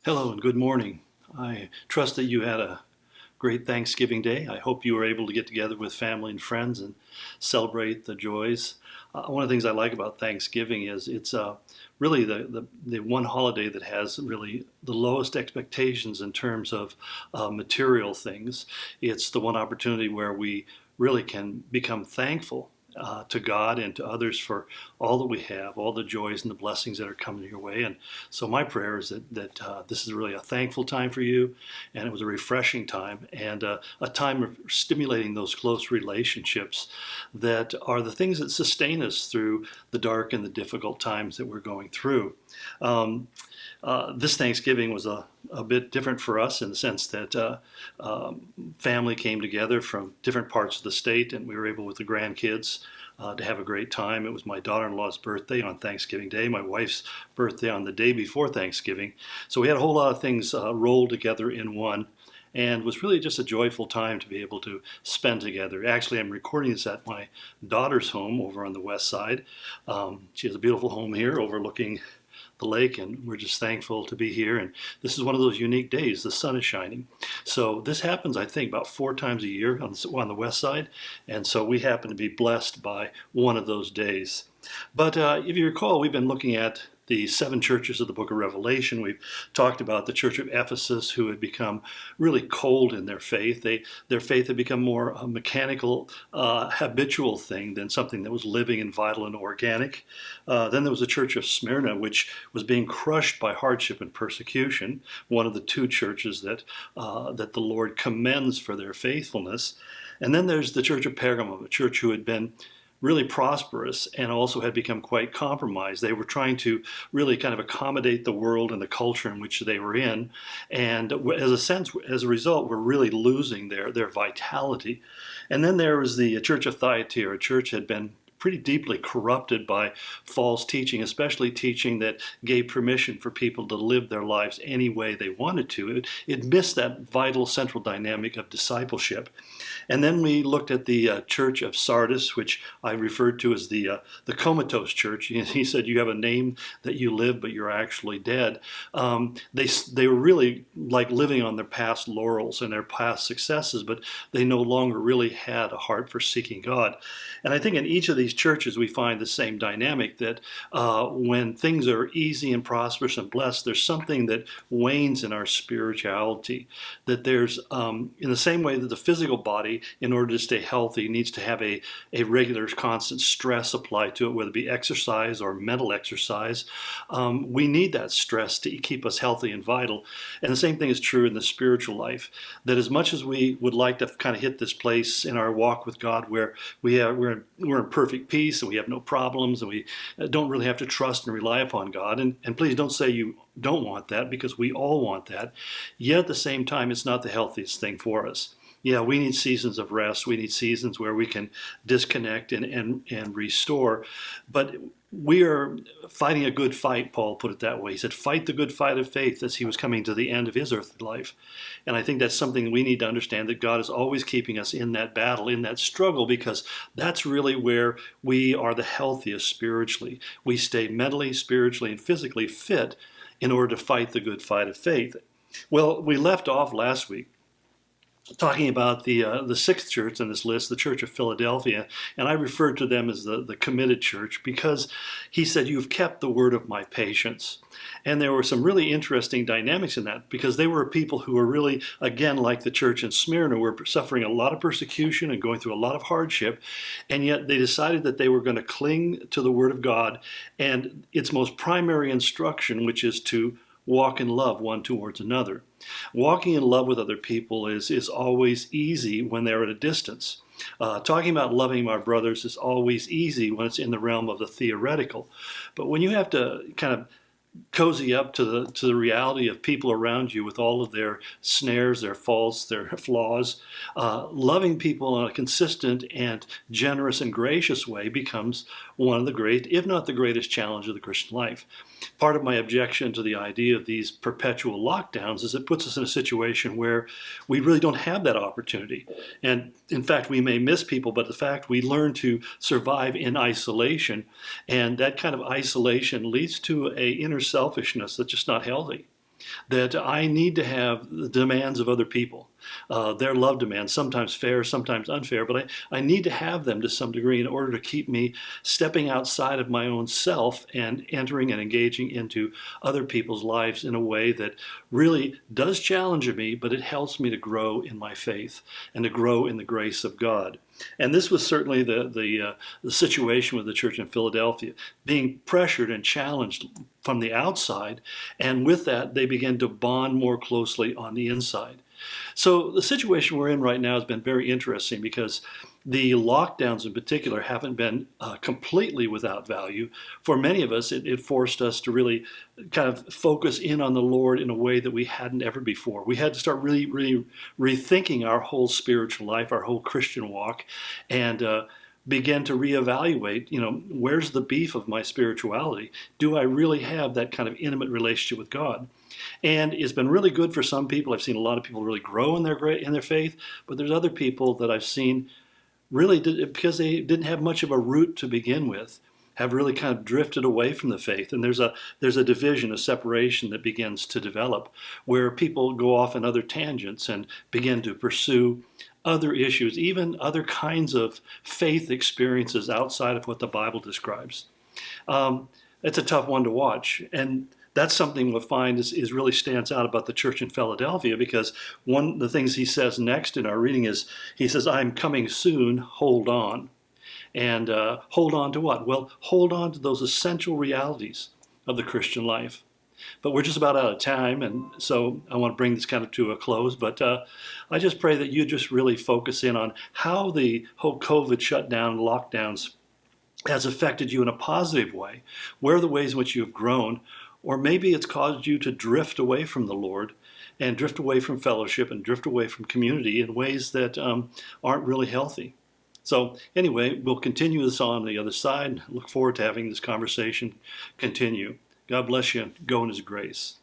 Hello and good morning. I trust that you had a great Thanksgiving Day. I hope you were able to get together with family and friends and celebrate the joys. One of the things I like about Thanksgiving is it's really the one holiday that has really the lowest expectations in terms of material things. It's the one opportunity where we really can become thankful to God and to others for all that we have, all the joys and the blessings that are coming your way. And so my prayer is that this is really a thankful time for you, and it was a refreshing time and a time of stimulating those close relationships that are the things that sustain us through the dark and the difficult times that we're going through. Um, this Thanksgiving was a bit different for us in the sense that family came together from different parts of the state, and we were able with the grandkids to have a great time. It was my daughter-in-law's birthday on Thanksgiving Day, my wife's birthday on the day before Thanksgiving. So we had a whole lot of things rolled together in one, and it was really just a joyful time to be able to spend together. Actually, I'm recording this at my daughter's home over on the west side. She has a beautiful home here overlooking the lake, and we're just thankful to be here. And this is one of those unique days. The sun is shining. So this happens, I think, about 4 times a year on the west side, and so we happen to be blessed by one of those days. But if you recall, we've been looking at the 7 churches of the book of Revelation. We've talked about the church of Ephesus, who had become really cold in their faith. Their faith had become more a mechanical, habitual thing than something that was living and vital and organic. Then there was the church of Smyrna, which was being crushed by hardship and persecution, one of the 2 churches that the Lord commends for their faithfulness. And then there's the church of Pergamum, a church who had been really prosperous and also had become quite compromised. They were trying to really kind of accommodate the world and the culture in which they were in, and as a result, were really losing their vitality. And then there was the church of Thyatira. A church had been pretty deeply corrupted by false teaching, especially teaching that gave permission for people to live their lives any way they wanted to. It missed that vital central dynamic of discipleship. And then we looked at the church of Sardis, which I referred to as the comatose church. He said, you have a name that you live, but you're actually dead. They were really like living on their past laurels and their past successes, but they no longer really had a heart for seeking God. And I think in each of these churches we find the same dynamic, that when things are easy and prosperous and blessed, there's something that wanes in our spirituality. That there's, in the same way that the physical body, in order to stay healthy, needs to have a regular constant stress applied to it, whether it be exercise or mental exercise. We need that stress to keep us healthy and vital. And the same thing is true in the spiritual life, that as much as we would like to kind of hit this place in our walk with God where we're in perfect peace and we have no problems and we don't really have to trust and rely upon God, and please don't say you don't want that, because we all want that, yet at the same time it's not the healthiest thing for us. Yeah, we need seasons of rest. We need seasons where we can disconnect and restore. But we are fighting a good fight, Paul put it that way. He said, fight the good fight of faith, as he was coming to the end of his earthly life. And I think that's something we need to understand, that God is always keeping us in that battle, in that struggle, because that's really where we are the healthiest spiritually. We stay mentally, spiritually, and physically fit in order to fight the good fight of faith. Well, we left off last week talking about the 6th church in this list, the Church of Philadelphia, and I referred to them as the committed church, because he said, you've kept the word of my patience. And there were some really interesting dynamics in that, because they were people who were really, again, like the church in Smyrna, were suffering a lot of persecution and going through a lot of hardship, and yet they decided that they were going to cling to the word of God and its most primary instruction, which is to walk in love one towards another. Walking in love with other people is always easy when they're at a distance. Talking about loving our brothers is always easy when it's in the realm of the theoretical. But when you have to kind of cozy up to the reality of people around you with all of their snares, their faults, their flaws, loving people in a consistent and generous and gracious way becomes one of the great, if not the greatest, challenge of the Christian life. Part of my objection to the idea of these perpetual lockdowns is it puts us in a situation where we really don't have that opportunity. And in fact, we may miss people, but the fact we learn to survive in isolation, and that kind of isolation leads to an inner selfishness that's just not healthy. that I need to have the demands of other people, their love demands, sometimes fair, sometimes unfair, but I need to have them to some degree in order to keep me stepping outside of my own self and entering and engaging into other people's lives in a way that really does challenge me, but it helps me to grow in my faith and to grow in the grace of God. And this was certainly the situation with the church in Philadelphia, being pressured and challenged from the outside, and with that, they began to bond more closely on the inside. So the situation we're in right now has been very interesting because the lockdowns in particular haven't been completely without value. For many of us, it forced us to really kind of focus in on the Lord in a way that we hadn't ever before. We had to start really rethinking our whole spiritual life, our whole Christian walk, and begin to reevaluate, where's the beef of my spirituality? Do I really have that kind of intimate relationship with God? And it's been really good for some people. I've seen a lot of people really grow in their faith, but there's other people that I've seen really because they didn't have much of a root to begin with, have really kind of drifted away from the faith. And there's a division, a separation that begins to develop where people go off in other tangents and begin to pursue other issues, even other kinds of faith experiences outside of what the Bible describes. It's a tough one to watch. And that's something we'll find is really stands out about the church in Philadelphia, because one of the things he says next in our reading is, he says, I'm coming soon, hold on. And hold on to what? Well, hold on to those essential realities of the Christian life. But we're just about out of time, and so I want to bring this kind of to a close. But I just pray that you just really focus in on how the whole COVID shutdown and lockdowns has affected you in a positive way. Where are the ways in which you have grown? Or maybe it's caused you to drift away from the Lord and drift away from fellowship and drift away from community in ways that aren't really healthy. So anyway, we'll continue this on the other side. Look forward to having this conversation continue. God bless you. Go in His grace.